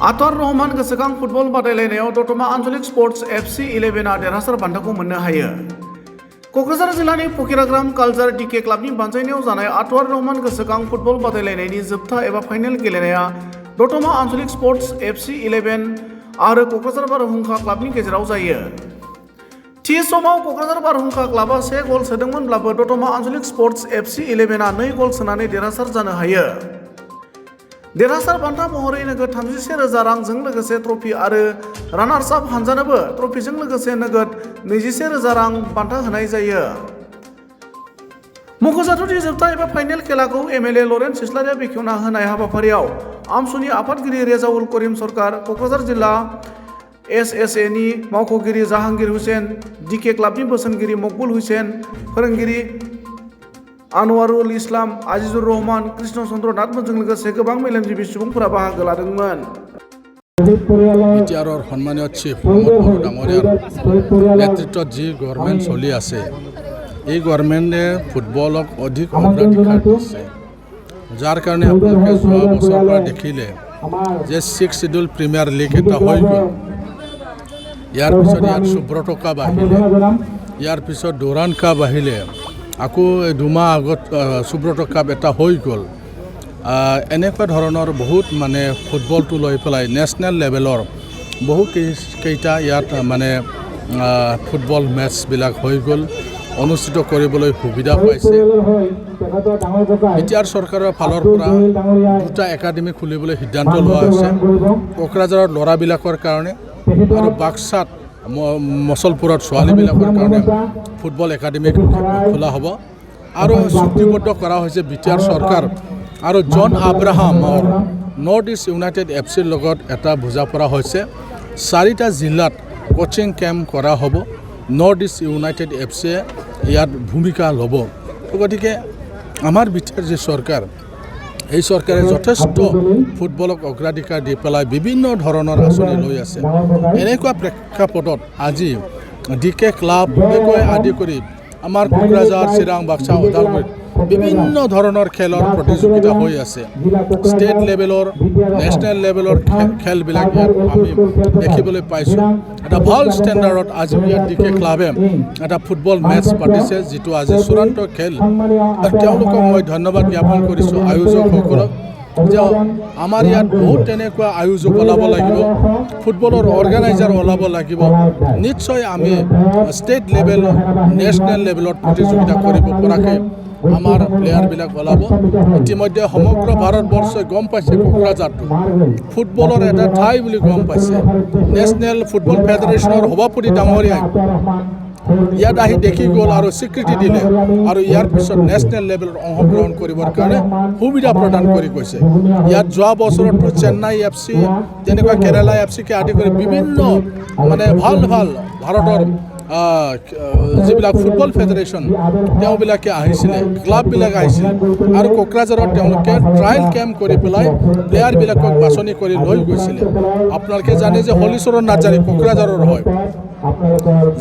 आतुर रहमान गोसोखां फुटबल बादायलायनायाव दतमा आन्चलिक स्पर्ट्स FC 11आ देरहासार बान्थाखौ मोननो हायो। क'क्राझार जिल्लानि फकिराग्राम कालचार DK क्लाबनि बानजायनायाव जानाय आतुर रहमान गोसोखां फुटबल बादायलायनायनि जोबथा एबा फाइनाल गेलेनाया दतमा आन्चलिक स्पर्ट्स FC 11 आरो क'क्राझार बारहुंखा क्लाबनि गेजेराव जायो। थि समाव क'क्राझार बारहुंखा क्लाबा 1 गल सोदोंमोनब्लाबो दतमा आन्चलिक स्पर्ट्स FC 11आ 2 गल सोनानै देरहासार जानो हायो। देरहासार बान्था महरै नोगोद 31,000 रांजों लोगोसे ट्रफी आरो रानार्स आप हानजानोबो ट्रफीजों लोगोसे नोगोद 21,000 रां बान्था होनाय जायो। मख'जाथावदि जोबथा एबा फाइनाल खेलाखौ MLA लरेन्स सिस्लारिया बेखेवना होनाय हाबाफारियाव आमसुनि आफादगिरि रेजाउल करिम सरकार, क'क्राझार जिल्ला SSA नि मावख'गिरि जाहांगीर हुसैन, DK क्लाबनि बोसोनगिरि मकबुल हुसैन, फोरोंगिरि आनवारुल इस्लाम, आजिजुर रहमान, कृष्ण चन्द्र नाथमोनजों लोगोसे गोबां मेलेमजिबि सुबुंफोरा बाहागो लादोंमोन। बिटिआरर सन्मानीय चिफ प्रमोद बर' डाঙৰীয়াৰ নেতৃত্বত যি গভৰ্ণমেণ্ট চলি আছে, এই গভৰ্ণমেণ্টে ফুটবলক অধিক অগ্ৰাধিকাৰ দিছে, যাৰ কাৰণে আপোনালোকে যোৱা বছৰৰ পৰা দেখিলে যে 6 শিডিউল প্ৰিমিয়াৰ লীগ এটা হৈ গ'ল। ইয়াৰ পিছত ইয়াত সুব্ৰত কাপ আহিলে, ইয়াৰ পিছত ডুৰাণ্ড কাপ আহিলে, আকৌ 2 মাহ আগত সুব্ৰত কাপ এটা হৈ গ'ল। এনেকুৱা ধৰণৰ বহুত মানে ফুটবলটো লৈ পেলাই নেশ্যনেল লেভেলৰ বহু কেইটা ইয়াত মানে ফুটবল মেটচবিলাক হৈ গ'ল, অনুষ্ঠিত কৰিবলৈ সুবিধা পাইছে। বিটিআৰ চৰকাৰৰ ফালৰ পৰা 2টা একাডেমি খুলিবলৈ সিদ্ধান্ত লোৱা হৈছে, কোকৰাঝাৰৰ ল'ৰাবিলাকৰ কাৰণে আৰু বাক্সাত মছলপুৰত ছোৱালীবিলাকৰ কাৰণে ফুটবল একাডেমি খোলা হ'ব। আৰু চুক্তিবদ্ধ কৰা হৈছে বিটিআৰ চৰকাৰ আৰু জন আব্ৰাহামৰ নৰ্থ ইষ্ট ইউনাইটেড FCৰ লগত এটা বুজা পৰা হৈছে। 4টা জিলাত কোচিং কেম্প কৰা হ'ব, নৰ্থ ইষ্ট ইউনাইটেড FCয়ে ইয়াত ভূমিকা ল'ব। গতিকে আমাৰ বিটিআৰ যি চৰকাৰ, এই চৰকাৰে যথেষ্ট ফুটবলক অগ্ৰাধিকাৰ দি পেলাই বিভিন্ন ধৰণৰ আঁচনি লৈ আছে। এনেকুৱা প্ৰেক্ষাপটত আজি DK ক্লাবকৈ আদি কৰি আমাৰ কোকৰাঝাৰ, চিৰাং, বাক্সা, ওদালগুৰিত বিভিন্ন ধৰণৰ খেলৰ প্ৰতিযোগিতা হৈ আছে। ষ্টেট লেভেলৰ, নেশ্যনেল লেভেলৰ খেলবিলাক ইয়াত আমি দেখিবলৈ পাইছোঁ। এটা ভাল ষ্টেণ্ডাৰ্ডত আজি ইয়াত DK ক্লাবে এটা ফুটবল মেটচ পাতিছে, যিটো আজি চূড়ান্ত খেল। তেওঁলোকক মই ধন্যবাদ জ্ঞাপন কৰিছোঁ আয়োজকসকলক, যে আমাৰ ইয়াত বহুত তেনেকুৱা আয়োজক ওলাব লাগিব, ফুটবলৰ অৰ্গেনাইজাৰ ওলাব লাগিব। নিশ্চয় আমি ষ্টেট লেভেল, নেশ্যনেল লেভেলত প্ৰতিযোগিতা কৰিব পৰাকৈ আমাৰ প্লেয়াৰবিলাক ওলাব। ইতিমধ্যে সমগ্ৰ ভাৰতবৰ্ষই গম পাইছে কোকৰাঝাৰটো ফুটবলৰ এটা ঠাই বুলি গম পাইছে। নেশ্যনেল ফুটবল ফেডাৰেশ্যনৰ সভাপতি ডাঙৰীয়াই ইয়াত আহি দেখি গ'ল আৰু স্বীকৃতি দিলে, আৰু ইয়াৰ পিছত নেশ্যনেল লেভেলত অংশগ্ৰহণ কৰিবৰ কাৰণে সুবিধা প্ৰদান কৰি গৈছে। ইয়াত যোৱা বছৰতো চেন্নাই FC, তেনেকুৱা কেৰালা FCকে আদি কৰি বিভিন্ন মানে ভাল ভাল ভাৰতৰ যিবিলাক ফুটবল ফেডাৰেশ্যন তেওঁবিলাকে আহিছিলে, ক্লাববিলাক আহিছিলে, আৰু কোকৰাঝাৰত তেওঁলোকে ট্ৰায়েল কেম্প কৰি পেলাই প্লেয়াৰবিলাকক বাছনি কৰি লৈ গৈছিলে। আপোনালোকে জানে যে হলিচৰণ নাৰ্জাৰী কোকৰাঝাৰৰ হয়,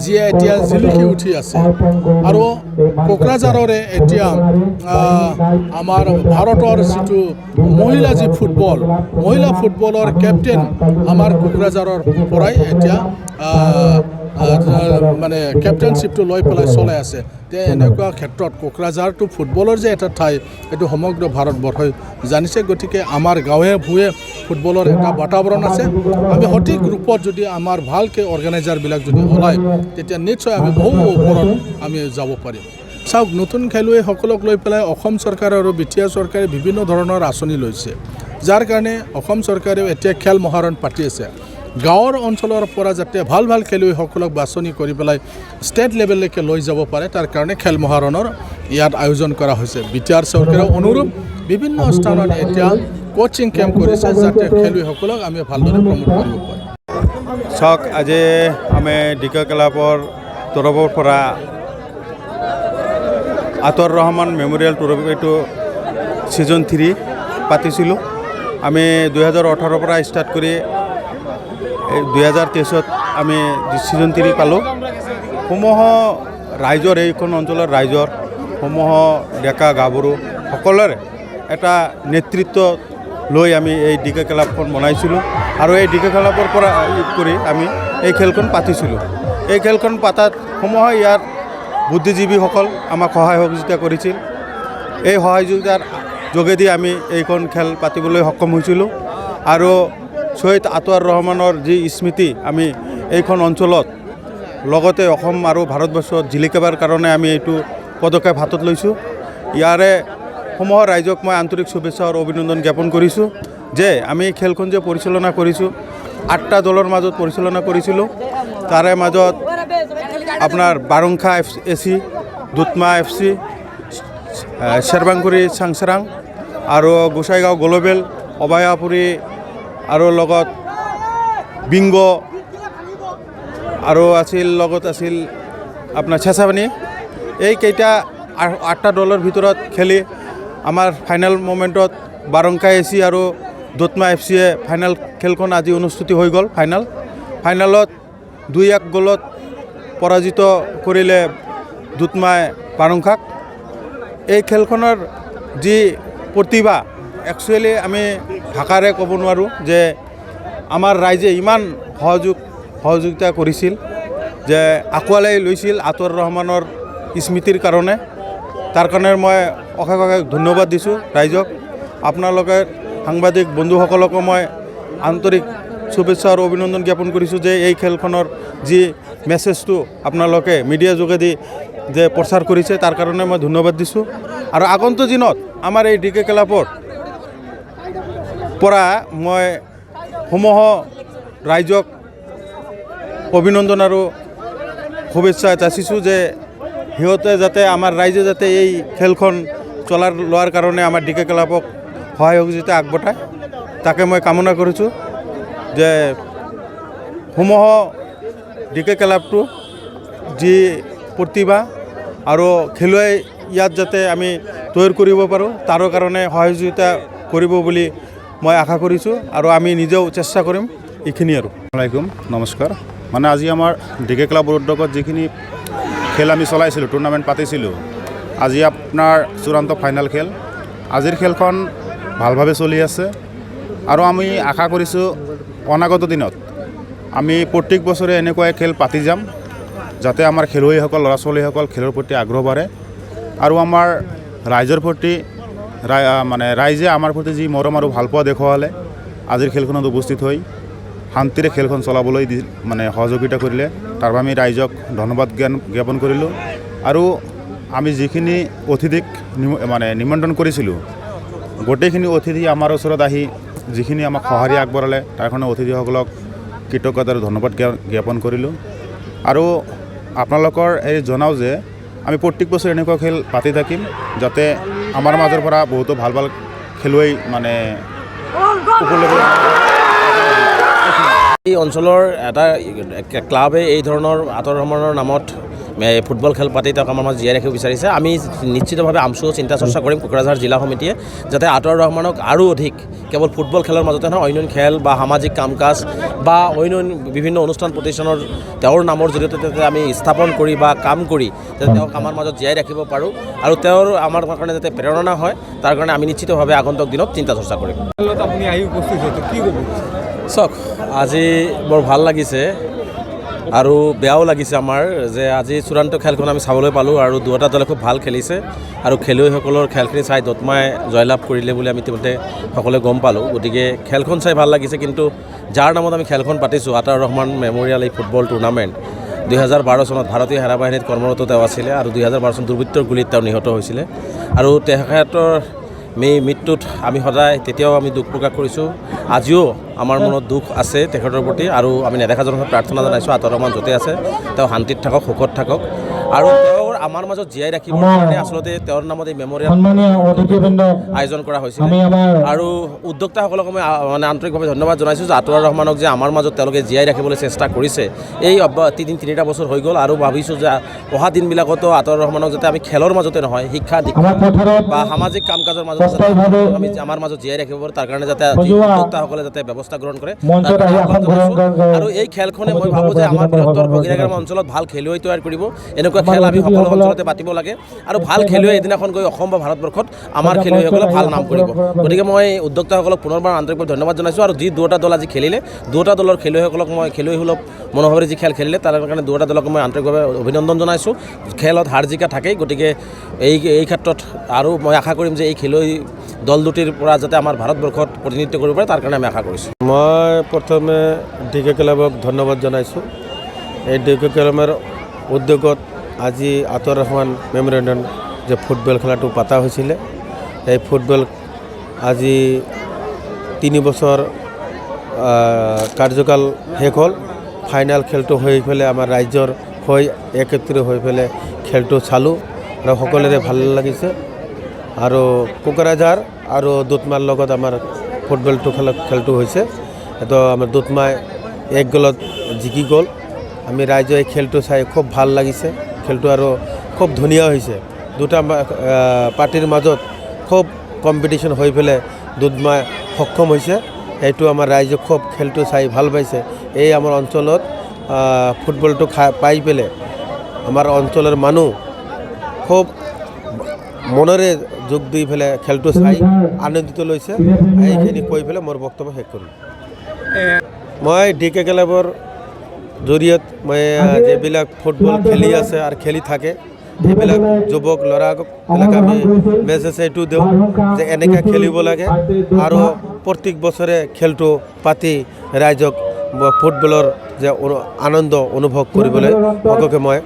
যিয়ে এতিয়া জিলিকি উঠি আছে। আৰু কোকৰাঝাৰৰে এতিয়া আমাৰ ভাৰতৰ যিটো মহিলা যি ফুটবল, মহিলা ফুটবলৰ কেপ্টেইন আমাৰ কোকৰাঝাৰৰ পৰাই এতিয়া মানে কেপ্টেইনশ্বিপটো লৈ পেলাই চলাই আছে। এনেকুৱা ক্ষেত্ৰত কোকৰাঝাৰটো ফুটবলৰ যে এটা ঠাই, এইটো সমগ্ৰ ভাৰতবৰ্ষই জানিছে। গতিকে আমাৰ গাঁৱে ভূঞে ফুটবলৰ এটা বাতাবৰণ আছে। আমি সঠিক ৰূপত যদি আমাৰ ভালকৈ অৰ্গেনাইজাৰবিলাক যদি ওলায়, তেতিয়া নিশ্চয় আমি বহু ওপৰত আমি যাব পাৰিম। চাওক, নতুন খেলুৱৈসকলক লৈ পেলাই অসম চৰকাৰ আৰু বিটিআৰ চৰকাৰে বিভিন্ন ধৰণৰ আঁচনি লৈছে, যাৰ কাৰণে অসম চৰকাৰেও এতিয়া খেল মহাৰণ পাতি আছে। গাঁৱৰ অঞ্চলৰ পৰা যাতে ভাল ভাল খেলুৱৈসকলক বাছনি কৰি পেলাই ষ্টেট লেভেললৈকে লৈ যাব পাৰে, তাৰ কাৰণে খেল মহাৰণৰ ইয়াত আয়োজন কৰা হৈছে। বিটিআৰ চৰকাৰে অনুৰূপ বিভিন্ন স্থানত এতিয়া কোচিং কেম্প কৰিছে, যাতে খেলুৱৈসকলক আমি ভালদৰে প্ৰমোট কৰিব পাৰোঁ। চাওক, আজি আমি DK ক্লাবৰ তৰফৰ পৰা আতৰ ৰহমান মেমোৰিয়াল টুৰ্ণামেণ্টটো ছিজন 3 পাতিছিলোঁ। আমি 2018 পৰা ষ্টাৰ্ট কৰি 2023 আমি ছিজন 3 পালোঁ। সমূহ ৰাইজৰ, এইখন অঞ্চলৰ ৰাইজৰ সমূহ ডেকা গাভৰু সকলোৰে এটা নেতৃত্ব লৈ আমি এই DK ক্লাবখন বনাইছিলোঁ। আৰু এই ডিকে ক্লাবৰ পৰা কৰি আমি এই খেলখন পাতিছিলোঁ। এই খেলখন পাতাত সমূহ ইয়াৰ বুদ্ধিজীৱীসকল আমাক সহায় সহযোগিতা কৰিছিল। এই সহযোগিতাৰ যোগেদি আমি এইখন খেল পাতিবলৈ সক্ষম হৈছিলোঁ আৰু শ্বহীদ আতৱাৰ ৰহমানৰ যি স্মৃতি আমি এইখন অঞ্চলত লগতে অসম আৰু ভাৰতবৰ্ষত জিলিকাবৰ কাৰণে আমি এইটো পদক্ষেপ হাতত লৈছোঁ। ইয়াৰে সমূহ ৰাইজক মই আন্তৰিক শুভেচ্ছা আৰু অভিনন্দন জ্ঞাপন কৰিছোঁ যে আমি খেলখন যে পৰিচালনা কৰিছোঁ 8টা দলৰ মাজত পৰিচালনা কৰিছিলোঁ। তাৰে মাজত আপোনাৰ বাৰংখা AC, দুধমা FC, শ্বেৰবাংকুৰি চাংচাৰাং আৰু গোসাইগাঁও গ্লোবেল, অভয়াপুৰী আৰু লগত বিংগ আৰু লগত আছিল আপোনাৰ চেঁচাপানী। এইকেইটা 8টা দলৰ ভিতৰত খেলি আমাৰ ফাইনেল মোমেণ্টত বাৰংকা AC আৰু দুধমা FCয়ে ফাইনেল খেলখন আজি অনুষ্ঠিত হৈ গ'ল। ফাইনেলত 2-1 গ'লত পৰাজিত কৰিলে দুধমাই বাৰংখাক। এই খেলখনৰ যি প্ৰতিভা একচুৱেলি আমি ভাষাৰে ক'ব নোৱাৰোঁ যে আমাৰ ৰাইজে ইমান সহযোগিতা কৰিছিল যে আঁকোৱালি লৈছিল আতৱাৰ ৰহমানৰ স্মৃতিৰ কাৰণে। তাৰ কাৰণে মই অশেষ ধন্যবাদ দিছোঁ ৰাইজক। আপোনালোকে সাংবাদিক বন্ধুসকলকো মই আন্তৰিক শুভেচ্ছা আৰু অভিনন্দন জ্ঞাপন কৰিছোঁ যে এই খেলখনৰ যি মেছেজটো আপোনালোকে মিডিয়া যোগেদি যে প্ৰচাৰ কৰিছে তাৰ কাৰণে মই ধন্যবাদ দিছোঁ। আৰু আগন্তুক দিনত আমাৰ এই ডিকে ক্লাবৰ পৰা মই সমূহ ৰাইজক অভিনন্দন আৰু শুভেচ্ছা যাচিছোঁ যে সিহঁতে যাতে আমাৰ ৰাইজে যাতে এই খেলখন লোৱাৰ কাৰণে আমাৰ ডিকে ক্লাবক সহায় সহযোগিতা আগবঢ়ায় তাকে মই কামনা কৰিছোঁ যে সমূহ ডিকে ক্লাবটো যি প্ৰতিভা আৰু খেলুৱৈ ইয়াত যাতে আমি তৈয়াৰ কৰিব পাৰোঁ তাৰ কাৰণে সহযোগিতা কৰিব বুলি মই আশা কৰিছোঁ আৰু আমি নিজেও চেষ্টা কৰিম। এইখিনি আৰু। আসসালামাইকুম, নমস্কাৰ। মানে আজি আমাৰ ডিকে ক্লাবৰ উদ্যোগত যিখিনি খেল আমি চলাইছিলোঁ, টুৰ্ণামেণ্ট পাতিছিলোঁ, আজি আপোনাৰ চূড়ান্ত ফাইনেল খেল। আজিৰ খেলখন ভালভাৱে চলি আছে আৰু আমি আশা কৰিছোঁ অনাগত দিনত আমি প্ৰত্যেক বছৰে এনেকুৱাই খেল পাতি যাম যাতে আমাৰ খেলুৱৈসকল ল'ৰা ছোৱালীসকল খেলৰ প্ৰতি আগ্ৰহ বাঢ়ে আৰু আমাৰ ৰাইজৰ প্ৰতি ৰাইজে আমাৰ প্ৰতি যি মৰম আৰু ভালপোৱা দেখুৱালে আজিৰ খেলখনত উপস্থিত হৈ শান্তিৰে খেলখন চলাবলৈ সহযোগিতা কৰিলে তাৰ বাবে আমি ৰাইজক ধন্যবাদ জ্ঞাপন কৰিলোঁ। আৰু আমি যিখিনি অতিথিক নিমন্ত্ৰণ কৰিছিলোঁ গোটেইখিনি অতিথি আমাৰ ওচৰত আহি যিখিনি আমাক সঁহাৰি আগবঢ়ালে তাৰ কাৰণে অতিথিসকলক কৃতজ্ঞতা আৰু ধন্যবাদ জ্ঞাপন কৰিলোঁ। আৰু আপোনালোকৰ এই জনাওঁ যে আমি প্ৰত্যেক বছৰ এনেকুৱা খেল পাতি থাকিম যাতে আমাৰ মাজৰ পৰা বহুতো ভাল খেলুৱৈ উপলব্ধ। এই অঞ্চলৰ এটা ক্লাবে এই ধৰণৰ আতৱাৰ ৰহমানৰ নামত ফুটবল খেল পাতি তেওঁক আমাৰ মাজত জীয়াই ৰাখিব বিচাৰিছে। আমি নিশ্চিতভাৱে আমচুও চিন্তা চৰ্চা কৰিম কোকৰাঝাৰ জিলা সমিতিয়ে যাতে আতৱাৰ ৰহমানক আৰু অধিক কেৱল ফুটবল খেলৰ মাজতে নহয় অন্য খেল বা সামাজিক কাম কাজ বা অন্য বিভিন্ন অনুষ্ঠান প্ৰতিষ্ঠানৰ তেওঁৰ নামৰ জৰিয়তে যাতে আমি স্থাপন কৰি বা কাম কৰি যাতে তেওঁক আমাৰ মাজত জীয়াই ৰাখিব পাৰোঁ আৰু তেওঁৰ আমাৰ কাৰণে যাতে প্ৰেৰণা হয় তাৰ কাৰণে আমি নিশ্চিতভাৱে আগন্তুক দিনত চিন্তা চৰ্চা কৰিম। আপুনি আহি উপস্থিত হৈছে, কি ক'ব? চাওক, আজি বৰ ভাল লাগিছে আৰু বেয়াও লাগিছে আমাৰ যে আজি চূড়ান্ত খেলখন আমি চাবলৈ পালোঁ আৰু দুয়োটা দলে খুব ভাল খেলিছে আৰু খেলুৱৈসকলৰ খেলখিনি চাই দত্মাই জয়লাভ কৰিলে বুলি আমি ইতিমধ্যে সকলোৱে গম পালোঁ। গতিকে খেলখন চাই ভাল লাগিছে, কিন্তু যাৰ নামত আমি খেলখন পাতিছোঁ আতৱাৰ ৰহমান মেম'ৰিয়েল এই ফুটবল টুৰ্ণামেণ্ট 2012 চনত ভাৰতীয় সেনাবাহিনীত কৰ্মৰত তেওঁ আছিলে আৰু 2012 চনত দুৰ্বৃত্তৰ গুলীত তেওঁ নিহত হৈছিলে আৰু তেখেতৰ মৃত্যুত আমি সদায় তেতিয়াও আমি দুখ প্ৰকাশ কৰিছোঁ। আজিও আমাৰ মনত দুখ আছে তেখেতৰ প্ৰতি আৰু আমি নেদেখাজনক প্ৰাৰ্থনা জনাইছোঁ আতৱাৰ ৰহমান য'তে আছে তেওঁ শান্তিত থাকক, সুখত থাকক আৰু তেওঁৰ আমাৰ মাজত জীয়াই ৰাখিবৰ কাৰণে আচলতে তেওঁৰ নামত এই মেম'ৰিয়েল আয়োজন কৰা হৈছিল আৰু উদ্যোক্তাসকলক মই আন্তৰিকভাৱে ধন্যবাদ জনাইছোঁ যে আতৱাৰ ৰহমানক যে আমাৰ মাজত তেওঁলোকে জীয়াই ৰাখিবলৈ চেষ্টা কৰিছে। এই 3টা বছৰ হৈ গ'ল আৰু ভাবিছোঁ যে অহা দিনবিলাকতো আতৱাৰ ৰহমানক যাতে আমি খেলৰ মাজতে নহয় শিক্ষা দীক্ষা বা সামাজিক কাম কাজৰ মাজত আমি আমাৰ মাজত জীয়াই ৰাখিব পাৰোঁ তাৰ কাৰণে যাতে উদ্যোক্তাসকলে যাতে ব্যৱস্থা গ্ৰহণ কৰে আৰু এই খেলখনে মই ভাবোঁ যে আমাৰ বৃহত্তৰ বগিৰাগ্ৰাম অঞ্চলত ভাল খেলুৱৈ তৈয়াৰ কৰিব। এনেকুৱা খেল আমি সকলো অঞ্চলতে পাতিব লাগে আৰু ভাল খেলুৱৈ এদিনাখন গৈ অসম বা ভাৰতবৰ্ষত আমাৰ খেলুৱৈসকলে ভাল নাম কৰিব। গতিকে মই উদ্যোক্তাসকলক পুনৰবাৰ আন্তৰিকভাৱে ধন্যবাদ জনাইছোঁ আৰু যি দুটা দল আজি খেলিলে দুটা দলৰ খেলুৱৈসকলক মই খেলুৱৈসুলভ মনোভাৱেৰে যি খেল খেলিলে তাৰ কাৰণে দুটা দলক মই আন্তৰিকভাৱে অভিনন্দন জনাইছোঁ। খেলত হাৰ জিকা থাকেই, গতিকে এই ক্ষেত্ৰত আৰু মই আশা কৰিম যে এই খেলুৱৈ দল দুটিৰ পৰা যাতে আমাৰ ভাৰতবৰ্ষত প্ৰতিনিধিত্ব কৰিব পাৰে তাৰ কাৰণে আমি আশা কৰিছোঁ। মই প্ৰথমে ডিকে ক্লাবক ধন্যবাদ জনাইছোঁ। এই ডিকে ক্লাবৰ উদ্যোগত আজি আতৰ ৰহমান মেমৰিয়েল যে ফুটবল খেলাটো পতা হৈছিলে, এই ফুটবল আজি 3 বছৰ কাৰ্যকাল শেষ হ'ল। ফাইনেল খেলটো হৈ পেলাই আমাৰ ৰাজ্যৰ হৈ একত্ৰিত হৈ পেলাই খেলটো চালোঁ আৰু সকলোৰে ভাল লাগিছে। আৰু কোকৰাঝাৰ আৰু দুধমাৰ লগত আমাৰ ফুটবলটো খেলটো হৈছে। তো আমাৰ দুধমাই 1 গ'লত জিকি গ'ল। আমি ৰাইজে এই খেলটো চাই খুব ভাল লাগিছে। খেলটো আৰু খুব ধুনীয়া হৈছে। দুটা পাৰ্টিৰ মাজত খুব কম্পিটিশ্যন হৈ পেলাই দুধমাই সক্ষম হৈছে। এইটো আমাৰ ৰাইজে খুব খেলটো চাই ভাল পাইছে। এই আমাৰ অঞ্চলত ফুটবলটো পাই পেলাই আমাৰ অঞ্চলৰ মানুহ খুব মনেৰে যোগ দি পেলাই খেলটো চাই আনন্দিত লৈছে। এইখিনি কৈ পেলাই মোৰ বক্তব্য শেষ কৰিম। মই ডিকে ক্লাবৰ জৰিয়ত মই যিবিলাক ফুটবল খেলি আছে আৰু খেলি থাকে সেইবিলাক যুৱক ল'ৰাবিলাক আমি মেছেজ এইটো দিওঁ যে এনেকৈ খেলিব লাগে আৰু প্ৰত্যেক বছৰে খেলটো পাতি ৰাইজক ফুটবলৰ যে আনন্দ অনুভৱ কৰিবলৈ সকলোকে মই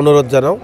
অনুৰোধ জনাওঁ।